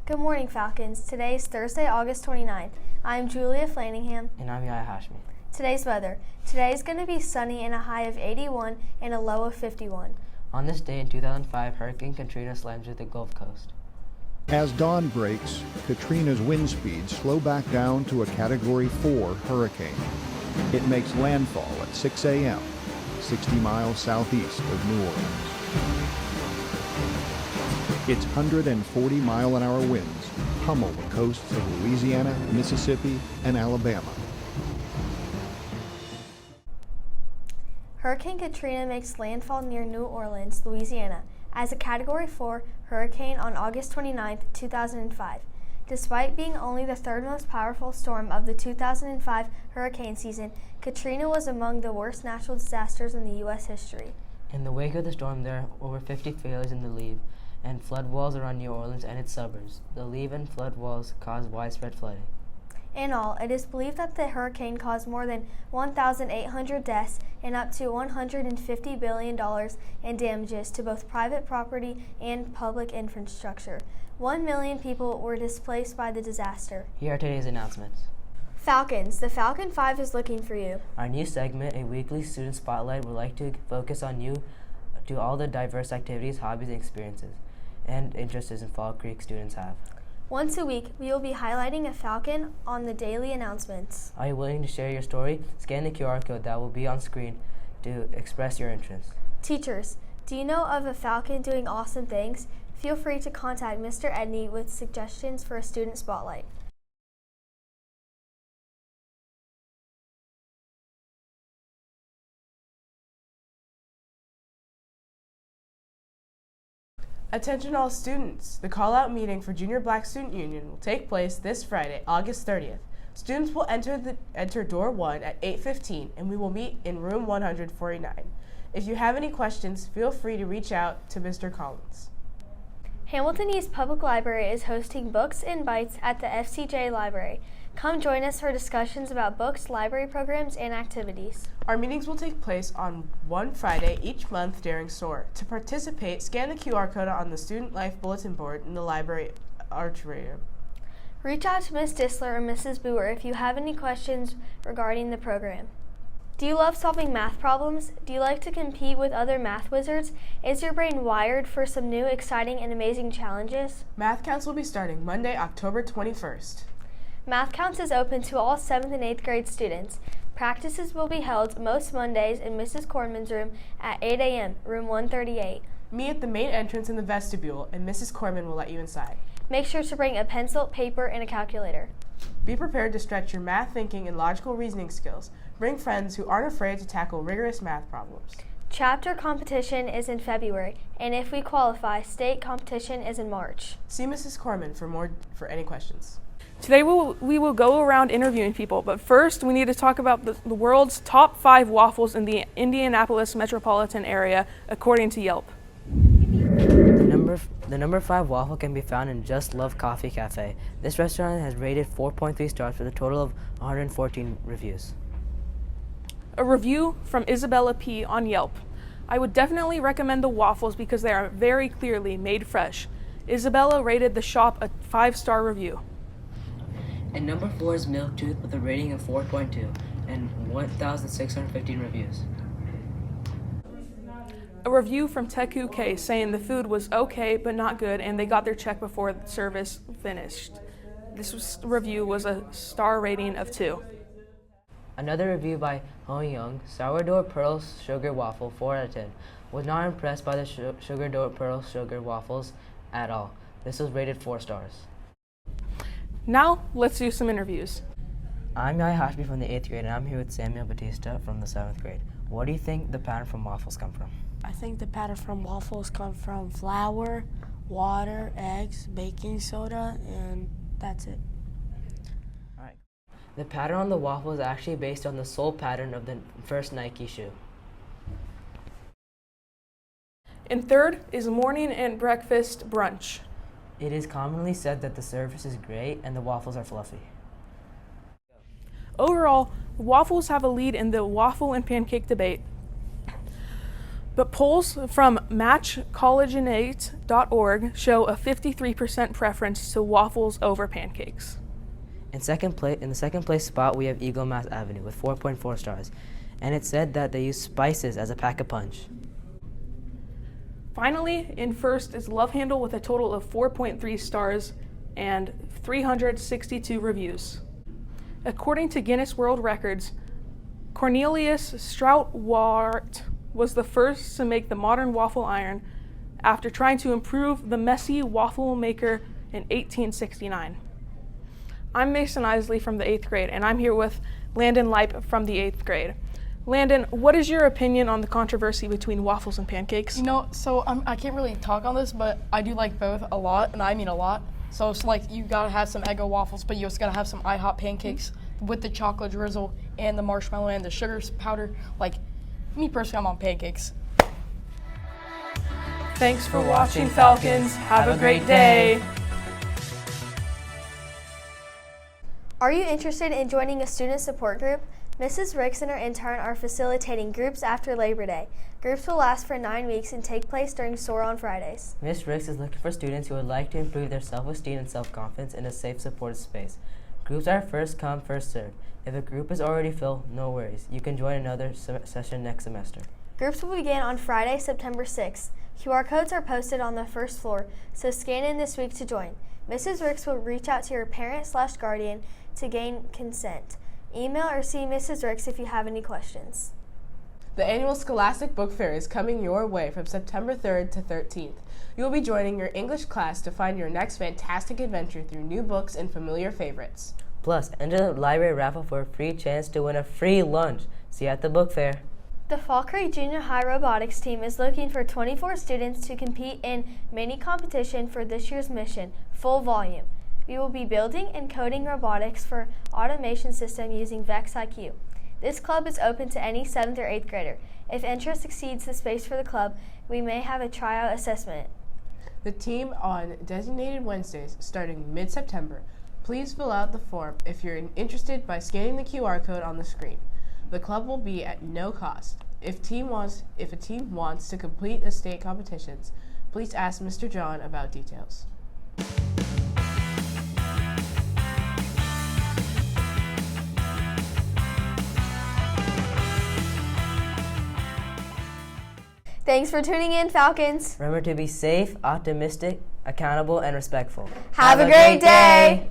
Good morning, Falcons. Today is Thursday, August 29th. I'm Julia Flaningham. And I'm Yaya Hashmi. Today's weather. Today is going to be sunny and a high of 81 and a low of 51. On this day in 2005, Hurricane Katrina slams through the Gulf Coast. As dawn breaks, Katrina's wind speeds slow back down to a Category 4 hurricane. It makes landfall at 6 a.m., 60 miles southeast of New Orleans. Its 140-mile-an-hour winds pummel the coasts of Louisiana, Mississippi, and Alabama. Hurricane Katrina makes landfall near New Orleans, Louisiana, as a Category 4 hurricane on August 29, 2005. Despite being only the third most powerful storm of the 2005 hurricane season, Katrina was among the worst natural disasters in the U.S. history. In the wake of the storm, there are over 50 failures in the Levee and flood walls around New Orleans and its suburbs. The Levee and flood walls caused widespread flooding. In all, it is believed that the hurricane caused more than 1,800 deaths and up to $150 billion in damages to both private property and public infrastructure. 1 million people were displaced by the disaster. Here are today's announcements. Falcons, the Falcon 5 is looking for you. Our new segment, a weekly student spotlight, would like to focus on you to all the diverse activities, hobbies, and experiences and interests in Fall Creek students have. Once a week, we will be highlighting a Falcon on the daily announcements. Are you willing to share your story? Scan the QR code that will be on screen to express your interest. Teachers, do you know of a Falcon doing awesome things? Feel free to contact Mr. Edney with suggestions for a student spotlight. Attention all students. The call-out meeting for Junior Black Student Union will take place this Friday, August 30th. Students will enter door 1 at 8:15 and we will meet in room 149. If you have any questions, feel free to reach out to Mr. Collins. Hamilton East Public Library is hosting Books and Bites at the FCJ Library. Come join us for discussions about books, library programs, and activities. Our meetings will take place on one Friday each month during SOAR. To participate, scan the QR code on the Student Life Bulletin Board in the library archway. Reach out to Ms. Disler or Mrs. Boer if you have any questions regarding the program. Do you love solving math problems? Do you like to compete with other math wizards? Is your brain wired for some new, exciting, and amazing challenges? Math Counts will be starting Monday, October 21st. Math Counts is open to all 7th and 8th grade students. Practices will be held most Mondays in Mrs. Corman's room at 8 a.m., room 138. Meet at the main entrance in the vestibule, and Mrs. Corman will let you inside. Make sure to bring a pencil, paper, and a calculator. Be prepared to stretch your math thinking and logical reasoning skills. Bring friends who aren't afraid to tackle rigorous math problems. Chapter competition is in February, and if we qualify, state competition is in March. See Mrs. Corman for any questions. Today we will go around interviewing people, but first we need to talk about the world's top 5 waffles in the Indianapolis metropolitan area, according to Yelp. The number 5 waffle can be found in Just Love Coffee Cafe. This restaurant has rated 4.3 stars with a total of 114 reviews. A review from Isabella P. on Yelp. I would definitely recommend the waffles because they are very clearly made fresh. Isabella rated the shop a 5-star review. And number 4 is Milktooth with a rating of 4.2 and 1,615 reviews. A review from Teku K saying the food was okay but not good and they got their check before the service finished. This review was a star rating of 2. Another review by Ho Young, Sourdough Pearl Sugar Waffle, 4 out of 10. Was not impressed by the Sourdough Pearl Sugar Waffles at all. This was rated 4 stars. Now, let's do some interviews. I'm Yai Hashmi from the 8th grade and I'm here with Samuel Batista from the 7th grade. What do you think the pattern from waffles come from? I think the pattern from waffles come from flour, water, eggs, baking soda, and that's it. Alright. The pattern on the waffle is actually based on the sole pattern of the first Nike shoe. And third is morning and breakfast brunch. It is commonly said that the surface is gray and the waffles are fluffy. Overall, waffles have a lead in the waffle and pancake debate. But polls from MatchCollegianate.org show a 53% preference to waffles over pancakes. In the second place spot, we have Eagle Mass Avenue with 4.4 stars, and it said that they use spices as a pack a punch. Finally, in first is Love Handle with a total of 4.3 stars and 362 reviews. According to Guinness World Records, Cornelius Stroutwart was the first to make the modern waffle iron after trying to improve the messy waffle maker in 1869. I'm Mason Isley from the 8th grade, and I'm here with Landon Leip from the 8th grade. Landon, what is your opinion on the controversy between waffles and pancakes? You know, so I can't really talk on this, but I do like both a lot, and I mean a lot. So it's like you gotta have some Eggo waffles, but you also gotta have some IHOP pancakes with the chocolate drizzle and the marshmallow and the sugar powder. Like, me personally, I'm on pancakes. Thanks for watching, Falcons. Have a great day. Are you interested in joining a student support group? Mrs. Ricks and her intern are facilitating groups after Labor Day. Groups will last for 9 weeks and take place during SOAR on Fridays. Miss Ricks is looking for students who would like to improve their self-esteem and self-confidence in a safe, supportive space. Groups are first come, first served. If a group is already filled, no worries. You can join another session next semester. Groups will begin on Friday, September 6th. QR codes are posted on the first floor, so scan in this week to join. Mrs. Ricks will reach out to your parent/guardian to gain consent. Email or see Mrs. Ricks if you have any questions. The annual Scholastic Book Fair is coming your way from September 3rd to 13th. You will be joining your English class to find your next fantastic adventure through new books and familiar favorites. Plus, enter the library raffle for a free chance to win a free lunch. See you at the book fair. The Fall Creek Junior High Robotics team is looking for 24 students to compete in mini competition for this year's mission, Full Volume. We will be building and coding robotics for automation system using Vex IQ. This club is open to any 7th or 8th grader. If interest exceeds the space for the club, we may have a tryout assessment. The team on designated Wednesdays starting mid-September. Please fill out the form if you're interested by scanning the QR code on the screen. The club will be at no cost. If a team wants to complete the state competitions, please ask Mr. John about details. Thanks for tuning in, Falcons. Remember to be safe, optimistic, accountable, and respectful. Have a great day.